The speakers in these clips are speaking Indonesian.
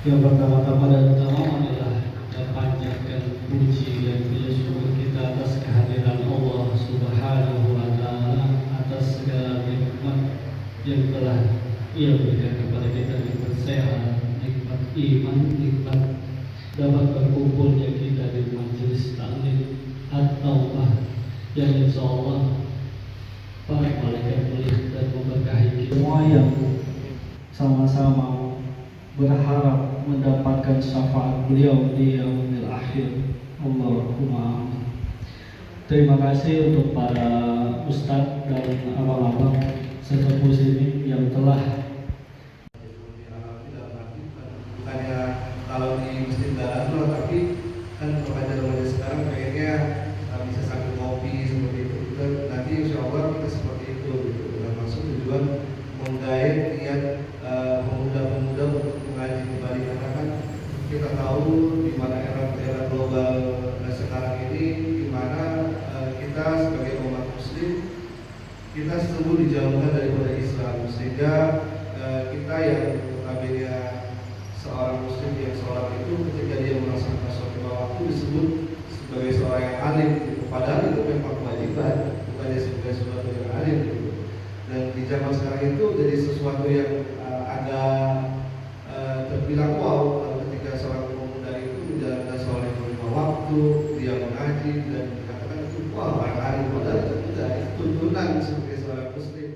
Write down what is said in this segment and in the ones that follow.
Yang pertama-tama dan utama adalah kita panjatkan puji dan puji syukur kita atas kehadiran Allah Subhanahu wa Ta'ala, atas segala nikmat yang telah Ia berikan kepada kita, nikmat sehat, nikmat iman, nikmat dapat berkumpulnya kita di majelis taklim at-taubah yang insya Allah para malaikat melihat dan memberkahi kita semua yang sama-sama berharap mendapatkan syafaat beliau di yaumil akhir. Allahumma amin. Terima kasih untuk para ustadz dan abang-abang sesepuh sini yang telah bukannya kalau di masjid Darul, tapi kan remaja-remaja sekarang kayaknya bisa sambil ngopi seperti itu. Dan nanti insya Allah kita seperti itu gitu. Dan maksud tujuan menggait niat pemuda-pemuda untuk mengaji kembali, karena kan kita tahu di mana era global sekarang ini, di mana kita sebagai umat muslim kita selalu dijauhkan daripada Islam, sehingga kita yang notabene seorang muslim yang seorang itu ketika dia melaksanakan sholat lima waktu disebut sebagai seorang yang alim gitu. Padahal itu memang kewajiban, bukannya sebagai sesuatu yang alim gitu. Dan di zaman sekarang itu jadi sesuatu yang agak terbilang wow ketika seorang pemuda itu menjalankan sholat lima waktu, dia mengaji dan dikatakan itu wow orang alim, padahal itu tidak, itu tuntunan sebagai seorang muslim.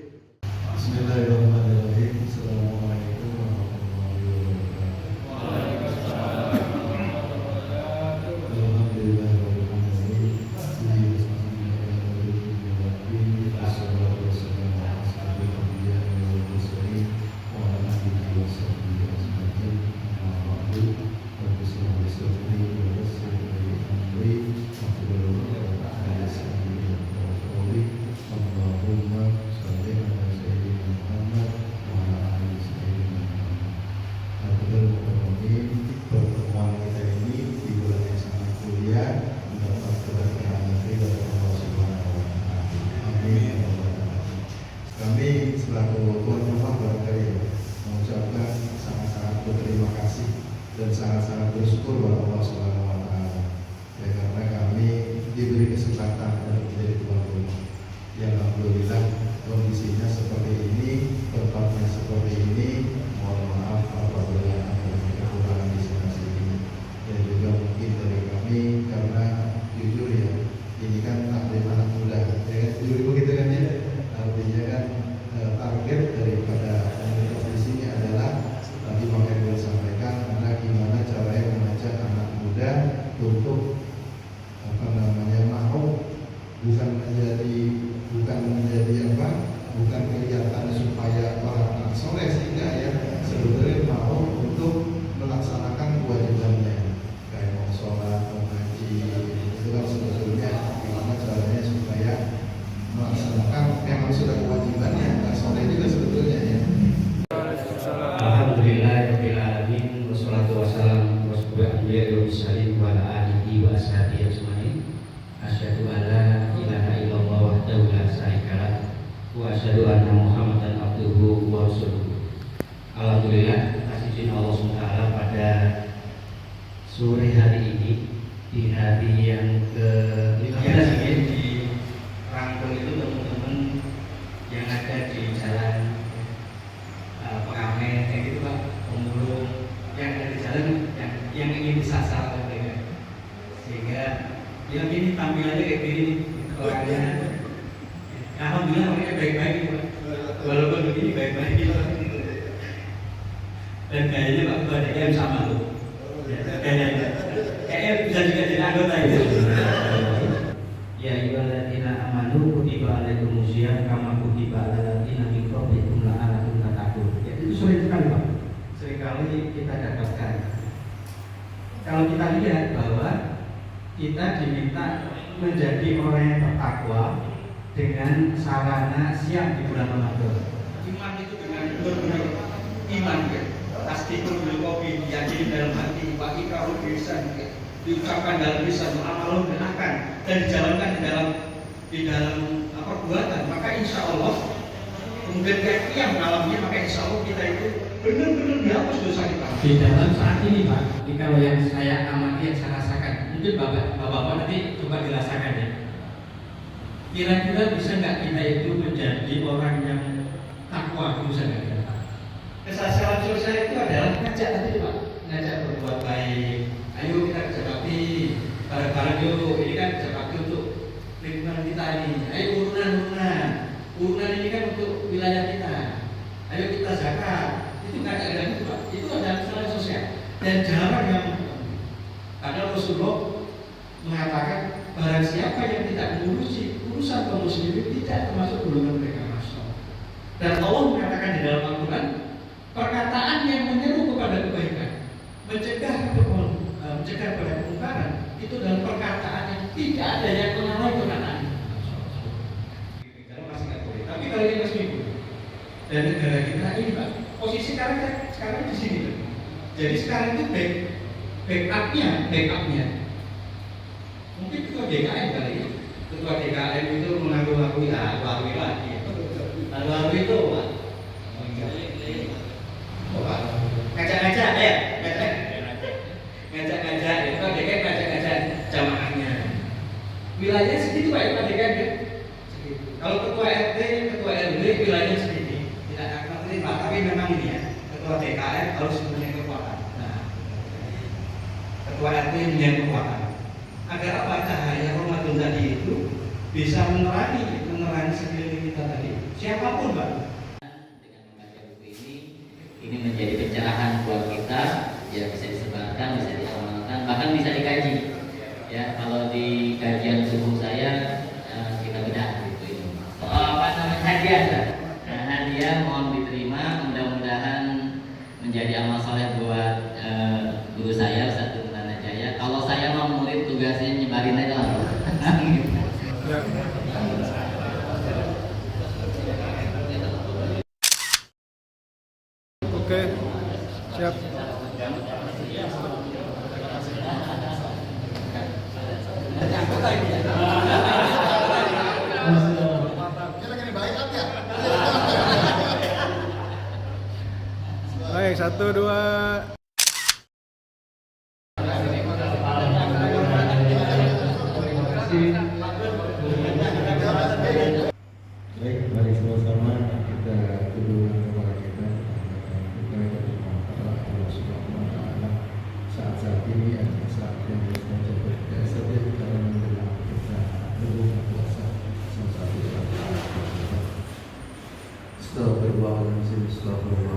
Bismillahirrahmanirrahim. Assalamualaikum warahmatullahi wabarakatuh. Pertemuan kita ini di bulan yang sangat mulia mendapat keberkahan dari Allah Subhanahu wa Ta'ala. Amin. Kami selaku tuan rumah barangkali mengucapkan sangat-sangat berterima kasih dan sangat-sangat bersyukur kepada Allah Subhanahu wa Ta'ala. Ya, karena kami diberi kesempatan untuk menjadi tuan rumah. Yang alhamdulillah kondisinya seperti ini, tempatnya seperti ini. Mohon maaf apabila ada kekurangan di sana sini. Dan juga mungkin dari kami karena jujur ya, ini kan taklim anak muda, ya kan? Jujur begitu kan ya. Artinya kan target daripada komunitas di sini adalah tadi makanya boleh sampaikan karena gimana caranya mengajak anak muda untuk mau bukan kelihatan supaya orang soleh, sehingga ya sebetulnya mau untuk melaksanakan kewajibannya kayak mau sholat, mau ngaji, itu kan sebetulnya gimana caranya supaya melaksanakan yang sudah kewajibannya, nah soleh juga sebetulnya ya. Alhamdulillahirabbil alamin wassalatu wassalamu ala alihi wa ashabihi ajmain. Asyhadu an la ilaha illallah wahdahu la syarika lah wa asyhadu anna Muhammadan abduhu wa rasuluh. Alhamdulillah, atas izin Allah SWT pada sore hari ini, di hari yang ke-15 ini, di rangkul itu teman-teman yang ada di jalan pengamen kayak gitu Pak, pemulung yang ada di jalan yang ingin disasar mereka, sehingga ya gini tampilannya kayak gini orangnya. Alhamdulillah orangnya baik-baik Pak, walaupun begini baik-baik dan kayaknya Pak Ketua DKM sama loh, kayaknya bisa juga jadi anggota itu. Ya ayyuhalladzina amanu kutiba alaikumusiyam kama kutiba alal ladzina min qablikum la'allakum tattaqun. Ya, itu sering sekali Pak, sering kali kita dapatkan. Kalau kita lihat bahwa kita diminta menjadi orang yang bertakwa dengan sarana siap di bulan Ramadan. Iman itu dengan benar-benar iman ya. Tasdikul bil qalbi, diyakini dalam hati, wa iqrarul lisan, diucapkan dalam lisan, amalun akan dan dijalankan di dalam perbuatan, maka insya Allah kemudian kayak yang dalamnya, maka insya Allah kita itu benar-benar dihapus dosa kita. Di dalam saat ini Pak, ini kalau yang saya amati, yang saya rasakan, mungkin bapak-bapak nanti coba dirasakan ya. Kira-kira bisa nggak kita itu menjadi orang yang takwa, bisa nggak kita? Kesaksian sosial itu adalah ngajak tadi Pak, ngajak berbuat baik. Ayo kita kerja bakti, bareng-bareng yuk. Ini kan kerja bakti untuk lingkungan kita ini. Ayo urunan ini kan untuk wilayah kita. Ayo kita zakat. Itu ngajak dan itu Pak. Itu adalah kesaksian sosial. Dan jarang yang karena Rasulullah mengatakan barang siapa yang tidak mengurusi urusan kaum muslimin tidak termasuk golongan mereka masuk. Dan Allah mengatakan di dalam Al-Quran, perkataan yang menyeru kepada kebaikan, mencegah pada kemungkaran, itu dalam perkataan yang tidak ada yang mengawal perkataan. Kalau masih nggak boleh, tapi kalau ini masih boleh. Dan negara kita ini Pak, posisi sekarang di sini Pak. Jadi sekarang itu backupnya. Mungkin ketua DKM kali ya. Ketua DKM itu mengaku-ngaku Alwi lagi. Alwi itu Pak. Ngajak-ngajak ya, ngajak-ngajak itu kan DKM ngajak-ngajak jamaahnya. Wilayahnya segitu Pak, Pak DKM ya. Kalau ketua RT, ketua RW wilayahnya sedikit. Tidak akan terima, tapi memang ini ya. Ketua DKM harus punya kekuatan. Nah, ketua RT punya kekuatan. Agar apa cahaya Ramadan tadi itu bisa menerangi sekeliling kita tadi. Siapapun Pak. Dengan membaca buku ini menjadi pencerahan buat kita, ya bisa disebarkan, bisa diamalkan, bahkan bisa dikaji. Ya, kalau di kajian subuh saya kita bedah buku ini. Hadiah, hadiah mohon diterima, mudah-mudahan menjadi amal soleh buat guru saya Ustaz Nana Jaya. Kalau saya mau murid tugasnya nyebarin aja lah. Oke, siap. Baik, 1, 2. Baik, mari sama-sama kita kedua kepada kita Allah Subhanahu wa Ta'ala. Saat ini adalah saat yang biasa kita menjelang kita berbuka puasa salah satu. Astagfirullahaladzim.